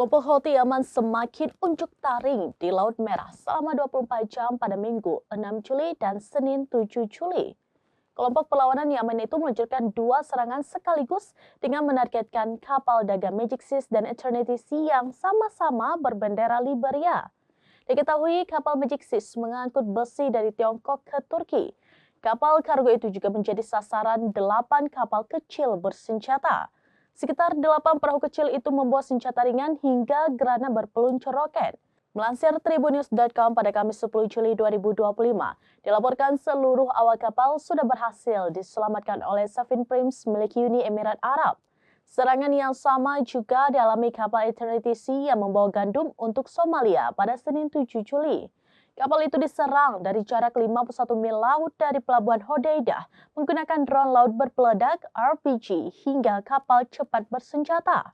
Kelompok Houthi Yaman semakin unjuk taring di Laut Merah selama 24 jam pada Minggu 6 Juli dan Senin 7 Juli. Kelompok perlawanan Yaman itu meluncurkan dua serangan sekaligus dengan menargetkan kapal dagang Magic Seas dan Eternity Sea yang sama-sama berbendera Liberia. Diketahui kapal Magic Seas mengangkut besi dari Tiongkok ke Turki. Kapal kargo itu juga menjadi sasaran 8 kapal kecil bersenjata. Sekitar 8 perahu kecil itu membawa senjata ringan hingga gerana berpeluncur roket. Melansir tribunnews.com pada Kamis 10 Juli 2025, dilaporkan seluruh awak kapal sudah berhasil diselamatkan oleh Safin Prince milik Uni Emirat Arab. Serangan yang sama juga dialami kapal Eternity Sea yang membawa gandum untuk Somalia pada Senin 7 Juli. Kapal itu diserang dari jarak 51 mil laut dari pelabuhan Hodeidah menggunakan drone laut berpeledak RPG hingga kapal cepat bersenjata.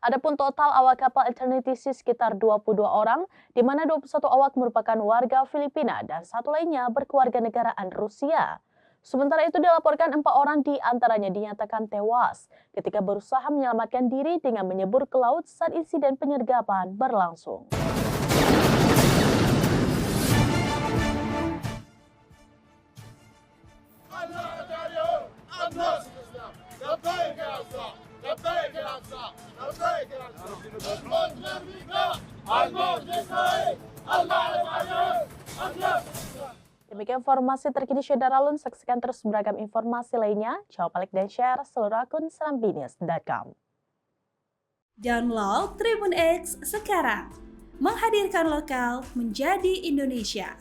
Adapun total awak kapal Eternity Sea sekitar 22 orang, di mana 21 awak merupakan warga Filipina dan satu lainnya berkewarganegaraan Rusia. Sementara itu dilaporkan 4 orang di antaranya dinyatakan tewas ketika berusaha menyelamatkan diri dengan menyebur ke laut saat insiden penyergapan berlangsung. Demikian informasi terkini Syederalun. Saksikan terus beragam informasi lainnya. Jangan lupa like dan share seluruh akun serambinius.com. Download Tribun X sekarang. Menghadirkan lokal menjadi Indonesia.